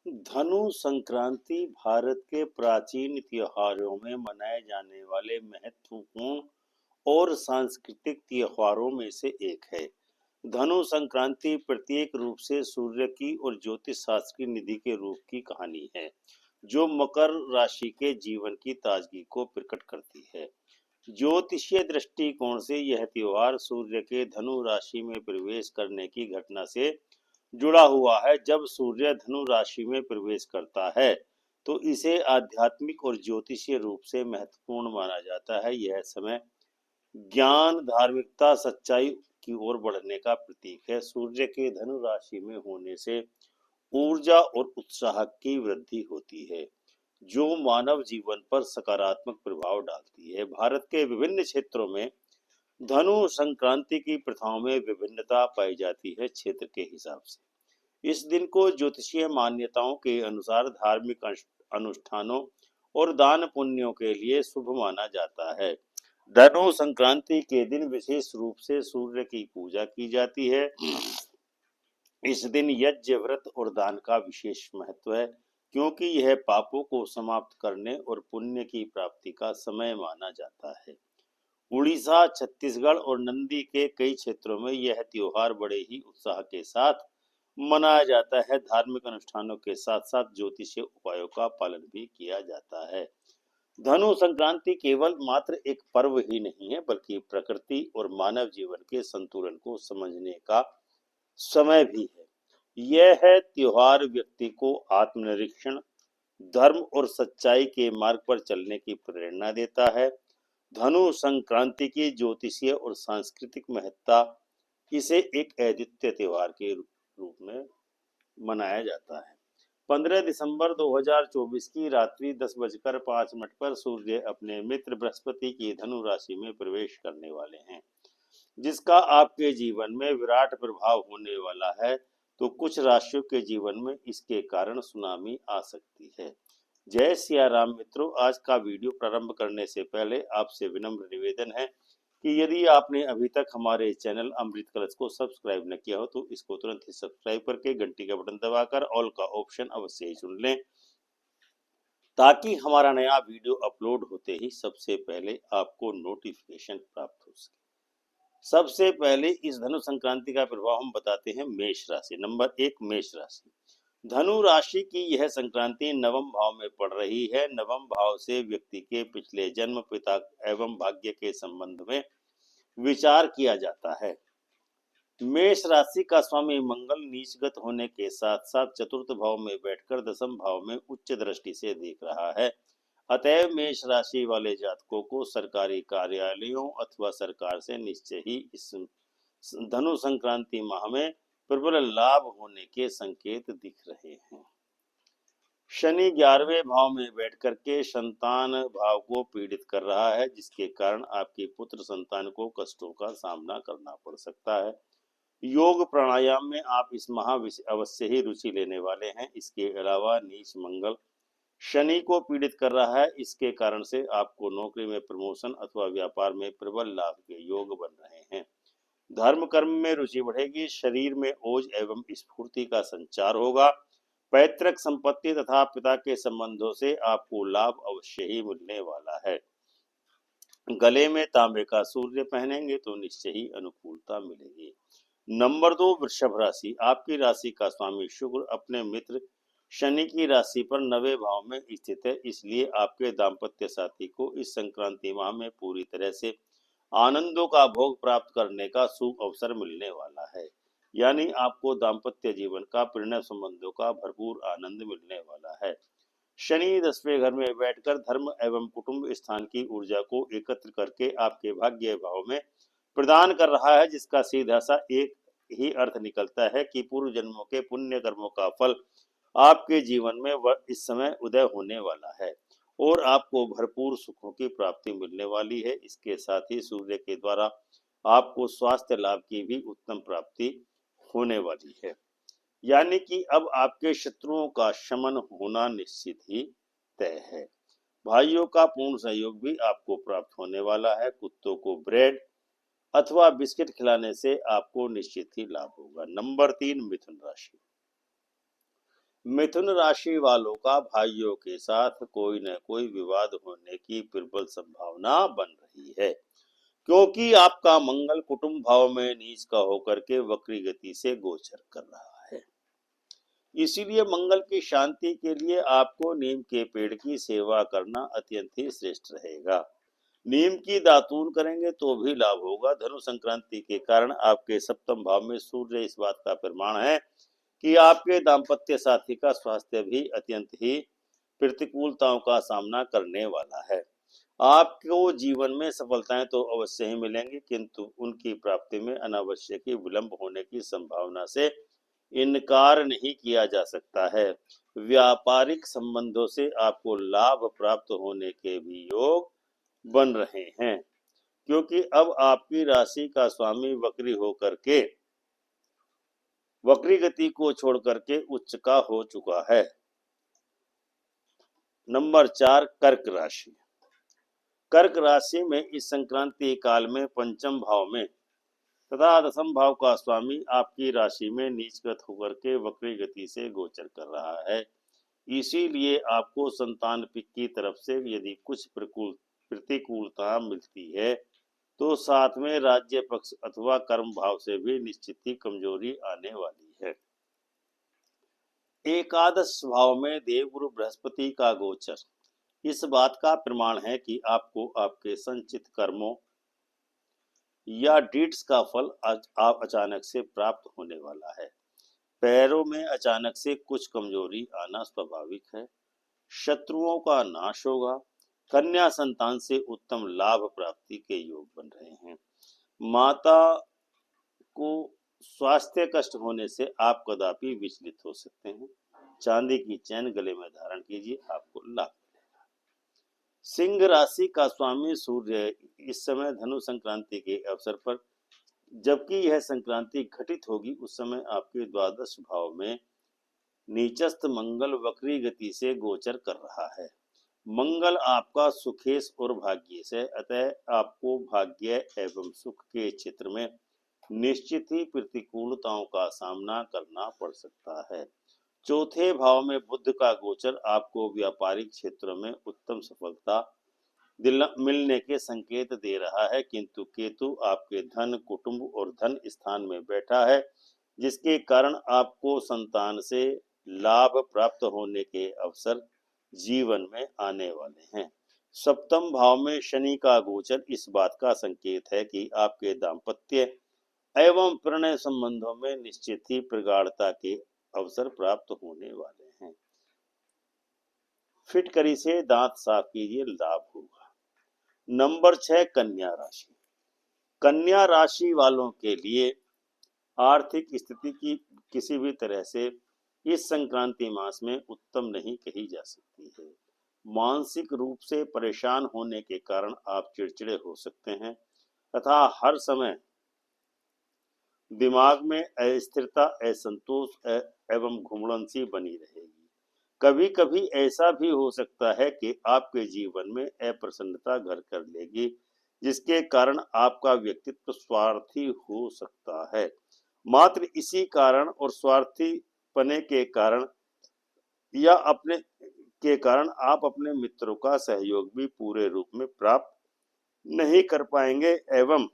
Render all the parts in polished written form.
धनु संक्रांति भारत के प्राचीन त्योहारों में मनाए जाने वाले महत्वपूर्ण और सांस्कृतिक त्योहारों में से एक है। धनु संक्रांति प्रत्येक रूप से सूर्य की और ज्योतिष शास्त्र की निधि के रूप की कहानी है, जो मकर राशि के जीवन की ताजगी को प्रकट करती है। ज्योतिषीय दृष्टिकोण से यह त्योहार सूर्य के धनु राशि में प्रवेश करने की घटना से जुड़ा हुआ है। जब सूर्य धनु राशि में प्रवेश करता है तो इसे आध्यात्मिक और ज्योतिषीय रूप से महत्वपूर्ण माना जाता है। यह समय ज्ञान, धार्मिकता, सच्चाई की ओर बढ़ने का प्रतीक है। सूर्य के धनु राशि में होने से ऊर्जा और उत्साह की वृद्धि होती है, जो मानव जीवन पर सकारात्मक प्रभाव डालती है। भारत के विभिन्न क्षेत्रों में धनु संक्रांति की प्रथाओं में विभिन्नता पाई जाती है। क्षेत्र के हिसाब से इस दिन को ज्योतिषीय मान्यताओं के अनुसार धार्मिक अनुष्ठानों और दान पुण्यों के लिए शुभ माना जाता है। धनु संक्रांति के दिन विशेष रूप से सूर्य की पूजा की जाती है। इस दिन यज्ञ, व्रत और दान का विशेष महत्व है, क्योंकि यह पापों को समाप्त करने और पुण्य की प्राप्ति का समय माना जाता है। उड़ीसा, छत्तीसगढ़ और नंदी के कई क्षेत्रों में यह त्योहार बड़े ही उत्साह के साथ मनाया जाता है। धार्मिक अनुष्ठानों के साथ साथ ज्योतिषीय उपायों का पालन भी किया जाता है। धनु संक्रांति केवल मात्र एक पर्व ही नहीं है, बल्कि प्रकृति और मानव जीवन के संतुलन को समझने का समय भी है। यह त्योहार व्यक्ति को आत्मनिरीक्षण, धर्म और सच्चाई के मार्ग पर चलने की प्रेरणा देता है। धनु संक्रांति की ज्योतिषीय और सांस्कृतिक महत्ता इसे एक अद्वितीय त्योहार के रूप में मनाया जाता है। 15 दिसंबर 2024 की रात्रि 10:05 पर सूर्य अपने मित्र बृहस्पति की धनु राशि में प्रवेश करने वाले हैं, जिसका आपके जीवन में विराट प्रभाव होने वाला है। तो कुछ राशियों के जीवन में इसके कारण सुनामी आ सकती है। जय सिया राम मित्रों, आज का वीडियो प्रारंभ करने से पहले आपसे विनम्र निवेदन है कि यदि आपने अभी तक हमारे चैनल अमृत कलश को सब्सक्राइब न किया हो तो इसको तुरंत ही सब्सक्राइब करके घंटी का बटन दबाकर ऑल का ऑप्शन अवश्य ही चुन लें, ताकि हमारा नया वीडियो अपलोड होते ही सबसे पहले आपको नोटिफिकेशन प्राप्त हो सके। सबसे पहले इस धनु संक्रांति का प्रभाव हम बताते हैं मेष राशि। नंबर 1, मेष राशि। धनु राशि की यह संक्रांति नवम भाव में पड़ रही है। नवम भाव से व्यक्ति के पिछले जन्म, पिता एवं भाग्य के संबंध में विचार किया जाता है। मेष राशि का स्वामी मंगल नीचगत होने के साथ साथ चतुर्थ भाव में बैठकर दसम भाव में उच्च दृष्टि से देख रहा है। अतएव मेष राशि वाले जातकों को सरकारी कार्यालयों अथवा सरकार से निश्चय ही इस धनु संक्रांति माह में प्रबल लाभ होने के संकेत दिख रहे हैं। शनि 11वें भाव में बैठ करके संतान भाव को पीड़ित कर रहा है, जिसके कारण आपकी पुत्र संतान को कष्टों का सामना करना पड़ सकता है। योग प्राणायाम में आप इस माह अवश्य ही रुचि लेने वाले हैं। इसके अलावा नीच मंगल शनि को पीड़ित कर रहा है, इसके कारण से आपको नौकरी में प्रमोशन अथवा व्यापार में प्रबल लाभ के योग बन रहे हैं। धर्म कर्म में रुचि बढ़ेगी। शरीर में ओज एवं स्फूर्ति का संचार होगा। पैतृक संपत्ति तथा पिता के संबंधों से आपको लाभ अवश्य ही मिलने वाला है। गले में तांबे का सूर्य पहनेंगे तो निश्चय ही अनुकूलता मिलेगी। नंबर 2, वृषभ राशि। आपकी राशि का स्वामी शुक्र अपने मित्र शनि की राशि पर 9वें भाव में स्थित है, इसलिए आपके दाम्पत्य साथी को इस संक्रांति माह में पूरी तरह से आनंदों का भोग प्राप्त करने का शुभ अवसर मिलने वाला है। यानी आपको दाम्पत्य जीवन का, प्रणय संबंधों का भरपूर आनंद मिलने वाला है। शनि 10वें घर में बैठकर धर्म एवं कुटुंब स्थान की ऊर्जा को एकत्र करके आपके भाग्य भाव में प्रदान कर रहा है, जिसका सीधा सा एक ही अर्थ निकलता है कि पूर्व जन्मों के पुण्य कर्मों का फल आपके जीवन में इस समय उदय होने वाला है और आपको भरपूर सुखों की प्राप्ति मिलने वाली है। इसके साथ ही सूर्य के द्वारा आपको स्वास्थ्य लाभ की भी उत्तम प्राप्ति होने वाली है। यानी कि अब आपके शत्रुओं का शमन होना निश्चित ही तय है। भाइयों का पूर्ण सहयोग भी आपको प्राप्त होने वाला है। कुत्तों को ब्रेड अथवा बिस्किट खिलाने से आपको निश्चित ही लाभ होगा। नंबर 3, मिथुन राशि। मिथुन राशि वालों का भाइयों के साथ कोई न कोई विवाद होने की प्रबल संभावना बन रही है, क्योंकि आपका मंगल कुटुंब भाव में नीच का होकर के वक्री गति से गोचर कर रहा है। इसीलिए मंगल की शांति के लिए आपको नीम के पेड़ की सेवा करना अत्यंत ही श्रेष्ठ रहेगा। नीम की दातून करेंगे तो भी लाभ होगा। धनु संक्रांति के कारण आपके सप्तम भाव में सूर्य इस बात का प्रमाण है कि आपके दाम्पत्य साथी का स्वास्थ्य भी अत्यंत ही प्रतिकूलताओं का सामना करने वाला है। आपको जीवन में सफलताएं तो अवश्य ही मिलेंगी, किंतु उनकी प्राप्ति में अनावश्यक ही विलंब होने की संभावना से इनकार नहीं किया जा सकता है। व्यापारिक संबंधों से आपको लाभ प्राप्त होने के भी योग बन रहे हैं, क्योंकि अब आपकी राशि का स्वामी वक्री होकर के वक्री गति को छोड़ करके उच्च का हो चुका है। नंबर 4, कर्क राशि। कर्क राशि में इस संक्रांति काल में पंचम भाव में तथा दसम भाव का स्वामी आपकी राशि में नीचगत होकर के वक्री गति से गोचर कर रहा है। इसीलिए आपको संतान की तरफ से यदि कुछ प्रतिकूलता मिलती है तो साथ में राज्य पक्ष अथवा कर्म भाव से भी निश्चित ही कमजोरी आने वाली है। एकादश भाव में देवगुरु बृहस्पति का गोचर इस बात का प्रमाण है कि आपको आपके संचित कर्मों या डीड्स का फल आप अचानक से प्राप्त होने वाला है। पैरों में अचानक से कुछ कमजोरी आना स्वाभाविक है। शत्रुओं का नाश होगा। कन्या संतान से उत्तम लाभ प्राप्ति के योग बन रहे हैं। माता को स्वास्थ्य कष्ट होने से आप कदापि विचलित हो सकते हैं। चांदी की चैन गले में धारण कीजिए, आपको लाभ मिलेगा। सिंह राशि का स्वामी सूर्य इस समय धनु संक्रांति के अवसर पर, जबकि यह संक्रांति घटित होगी, उस समय आपके द्वादश भाव में नीचस्थ मंगल वक्री गति से गोचर कर रहा है। मंगल आपका सुखेश और भाग्येश है, अतः आपको भाग्य एवं सुख के क्षेत्र में निश्चित ही प्रतिकूलताओं का सामना करना पड़ सकता है। चौथे भाव में बुध का गोचर आपको व्यापारिक क्षेत्रों में उत्तम सफलता मिलने के संकेत दे रहा है, किंतु केतु आपके धन, कुटुंब और धन स्थान में बैठा है, जिसके कारण आपको संतान से लाभ प्राप्त होने के अवसर जीवन में आने वाले हैं। सप्तम भाव में शनि का गोचर इस बात का संकेत है कि आपके दाम्पत्य एवं प्रणय संबंधों में निश्चित ही प्रगाढ़ता के अवसर प्राप्त होने वाले हैं। फिटकरी से दांत साफ कीजिए, लाभ होगा। नंबर 6, कन्या राशि। कन्या राशि वालों के लिए आर्थिक स्थिति की किसी भी तरह से इस संक्रांति मास में उत्तम नहीं कही जा सकती है। मानसिक रूप से परेशान होने के कारण आप चिड़चिड़े हो सकते हैं तथा हर समय दिमाग में अस्थिरता, असंतोष एवं घुमड़न सी बनी रहेगी। कभी कभी ऐसा भी हो सकता है कि आपके जीवन में अप्रसन्नता घर कर लेगी, जिसके कारण आपका व्यक्तित्व स्वार्थी हो सकता है। मात्र इसी कारण और स्वार्थी पने के कारण या अपने के कारण आप अपने मित्रों का सहयोग भी पूरे रूप में प्राप्त नहीं कर पाएंगे एवं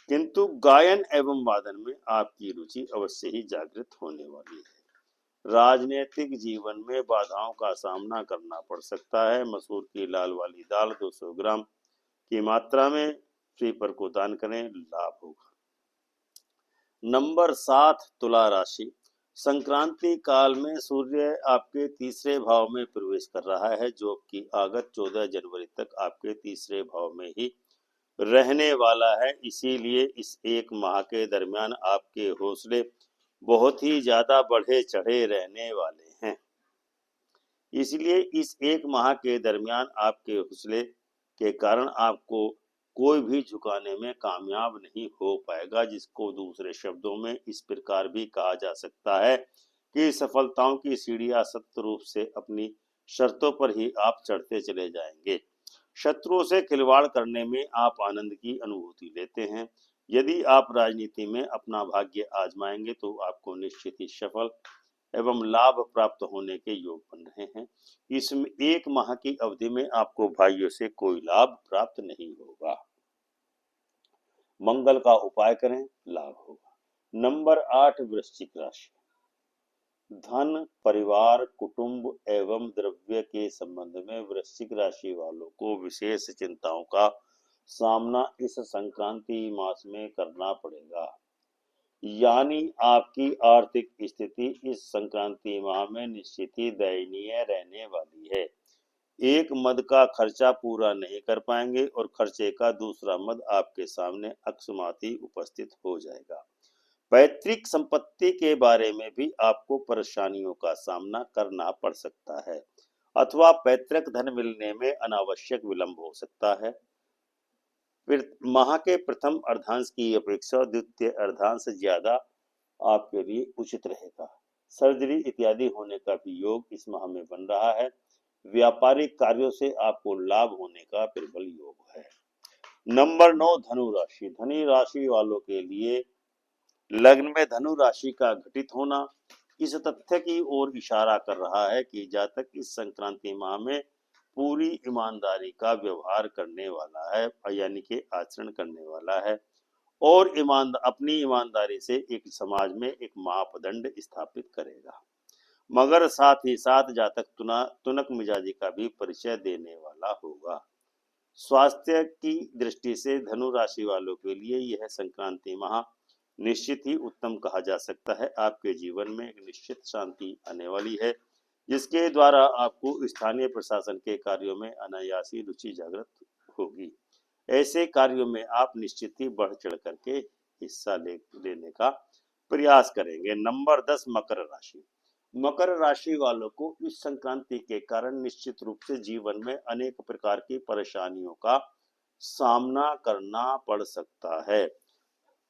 किंतु गायन एवं वादन में आपकी रुचि अवश्य ही जागृत होने वाली है। राजनीतिक जीवन में बाधाओं का सामना करना पड़ सकता है। मसूर की लाल वाली दाल 200 ग्राम की मात्रा में स्वीपर को दान करें, लाभ होगा। नंबर 7, तुला राशि। संक्रांति काल में सूर्य आपके तीसरे भाव में प्रवेश कर रहा है, जो कि आगत 14 जनवरी तक आपके तीसरे भाव में ही रहने वाला है। इसीलिए इस एक माह के दरमियान आपके हौसले बहुत ही ज्यादा बढ़े चढ़े रहने वाले हैं। इसलिए इस एक माह के दरमियान आपके हौसले के कारण आपको कोई भी झुकाने में कामयाब नहीं हो पाएगा, जिसको दूसरे शब्दों में इस प्रकार भी कहा जा सकता है कि सफलताओं की सीढ़ियां सत्य रूप से अपनी शर्तों पर ही आप चढ़ते चले जाएंगे। शत्रुओं से खिलवाड़ करने में आप आनंद की अनुभूति लेते हैं। यदि आप राजनीति में अपना भाग्य आजमाएंगे तो आपको निश्चित ही सफल एवं लाभ प्राप्त होने के योग बन रहे हैं। इसमें 1 माह की अवधि में आपको भाइयों से कोई लाभ प्राप्त नहीं होगा। मंगल का उपाय करें, लाभ होगा। नंबर 8 वृश्चिक राशि। धन, परिवार, कुटुंब एवं द्रव्य के संबंध में वृश्चिक राशि वालों को विशेष चिंताओं का सामना इस संक्रांति मास में करना पड़ेगा। यानी आपकी आर्थिक स्थिति इस संक्रांति माह में निश्चित ही दयनीय रहने वाली है। एक मद का खर्चा पूरा नहीं कर पाएंगे और खर्चे का दूसरा मद आपके सामने अकस्माती उपस्थित हो जाएगा। पैतृक संपत्ति के बारे में भी आपको परेशानियों का सामना करना पड़ सकता है अथवा पैतृक धन मिलने में अनावश्यक विलंब हो सकता है। फिर माह के प्रथम अर्धांश की अपेक्षा द्वितीय अर्धांश ज्यादा आपके लिए उचित रहेगा। सर्जरी इत्यादि होने का भी योग इस माह में बन रहा है। व्यापारिक कार्यों से आपको लाभ होने का प्रबल योग है। नंबर 9 धनु राशि। धनु राशि वालों के लिए लग्न में धनु राशि का घटित होना इस तथ्य की ओर इशारा कर रहा है कि जातक इस संक्रांति माह में पूरी ईमानदारी का व्यवहार करने वाला है, यानी कि आचरण करने वाला है और अपनी ईमानदारी से एक समाज में एक मापदंड स्थापित करेगा। मगर साथ ही साथ जातक तुनक मिजाजी का भी परिचय देने वाला होगा। स्वास्थ्य की दृष्टि से धनु राशि वालों के लिए यह संक्रांति माह निश्चित ही उत्तम कहा जा सकता है। आपके जीवन में एक निश्चित शांति आने वाली है, जिसके द्वारा आपको स्थानीय प्रशासन के कार्यों में अनायासी रुचि जागृत होगी। ऐसे कार्यों में आप निश्चित ही बढ़ चढ़ करके हिस्सा लेने का प्रयास करेंगे। नंबर 10 मकर राशि। मकर राशि वालों को इस संक्रांति के कारण निश्चित रूप से जीवन में अनेक प्रकार की परेशानियों का सामना करना पड़ सकता है।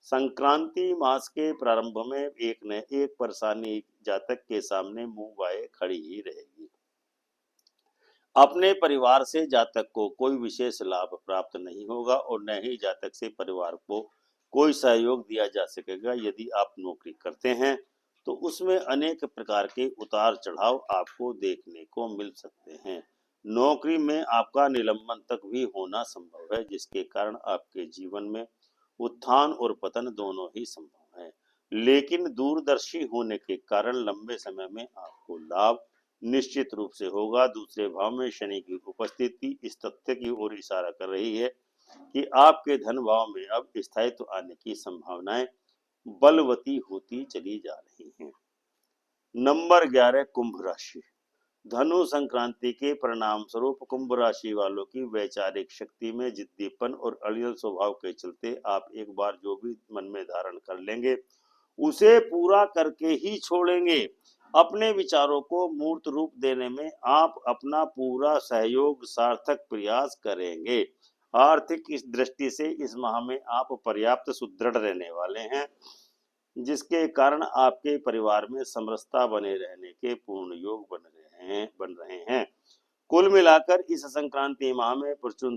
संक्रांति मास के प्रारंभ में एक न एक परेशानी जातक के सामने मुंह बाए खड़ी ही रहेगी। अपने परिवार से जातक को कोई विशेष लाभ प्राप्त नहीं होगा और न ही जातक से परिवार को कोई सहयोग दिया जा सकेगा। यदि आप नौकरी करते हैं तो उसमें अनेक प्रकार के उतार चढ़ाव आपको देखने को मिल सकते हैं। नौकरी में आपका निलंबन तक भी होना संभव है, जिसके कारण आपके जीवन में उत्थान और पतन दोनों ही संभव है। लेकिन दूरदर्शी होने के कारण लंबे समय में आपको लाभ निश्चित रूप से होगा। दूसरे भाव में शनि की उपस्थिति इस तथ्य की ओर इशारा कर रही है कि आपके धन भाव में अब स्थायित्व आने की संभावनाएं बलवती होती चली जा रही हैं। नंबर 11 कुंभ राशि। धनु संक्रांति के परिणाम स्वरूप कुंभ राशि वालों की वैचारिक शक्ति में जिद्दीपन और अड़ियल स्वभाव के चलते आप एक बार जो भी मन में धारण कर लेंगे उसे पूरा करके ही छोड़ेंगे। अपने विचारों को मूर्त रूप देने में आप अपना पूरा सहयोग सार्थक प्रयास करेंगे। आर्थिक इस दृष्टि से इस माह में आप पर्याप्त सुदृढ़ रहने वाले हैं, जिसके कारण आपके परिवार में समरसता बने रहने के पूर्ण योग बन रहे हैं। कुल मिलाकर इस संक्रांति माह में प्रचुर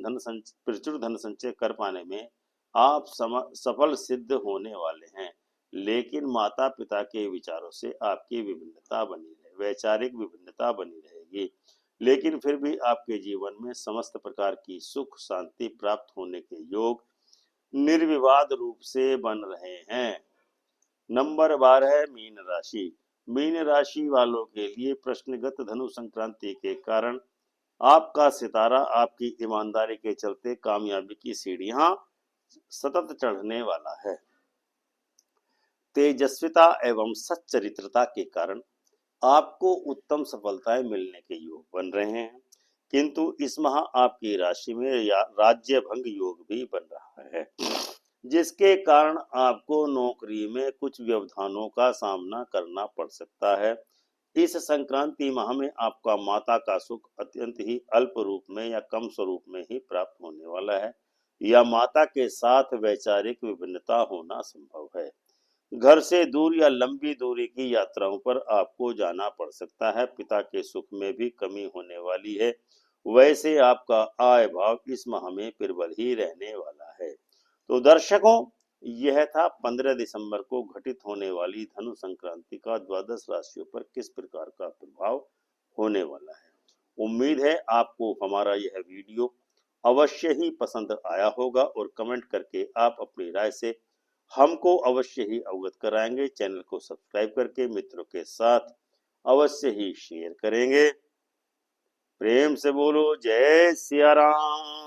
धन संचय कर पाने में आप सफल सिद्ध होने वाले हैं। लेकिन माता पिता के विचारों से आपकी वैचारिक विभिन्नता बनी रहेगी। लेकिन फिर भी आपके जीवन में समस्त प्रकार की सुख शांति प्राप्त होने के योग निर्विवाद रूप से बन रहे हैं। नंबर 12 मीन राशि। मीन राशि वालों के लिए प्रश्नगत धनु संक्रांति के कारण आपका सितारा आपकी ईमानदारी के चलते कामयाबी की सीढ़ियां सतत चढ़ने वाला है। तेजस्विता एवं सच्चरित्रता के कारण आपको उत्तम सफलताएं मिलने के योग बन रहे हैं, किंतु इस माह आपकी राशि में राज्य भंग योग भी बन रहा है, जिसके कारण आपको नौकरी में कुछ व्यवधानों का सामना करना पड़ सकता है। इस संक्रांति माह में आपका माता का सुख अत्यंत ही अल्प रूप में या कम स्वरूप में ही प्राप्त होने वाला है, या माता के साथ वैचारिक विभिन्नता होना संभव है। घर से दूर या लंबी दूरी की यात्राओं पर आपको जाना पड़ सकता है। पिता के सुख में भी कमी होने वाली है। वैसे आपका आय भाव इस माह में प्रबल ही रहने वाला है। तो दर्शकों, यह था 15 दिसंबर को घटित होने वाली धनु संक्रांति का द्वादश राशियों पर किस प्रकार का प्रभाव होने वाला है। उम्मीद है आपको हमारा यह वीडियो अवश्य ही पसंद आया होगा और कमेंट करके आप अपनी राय से हमको अवश्य ही अवगत कराएंगे। चैनल को सब्सक्राइब करके मित्रों के साथ अवश्य ही शेयर करेंगे। प्रेम से बोलो जय सिया राम।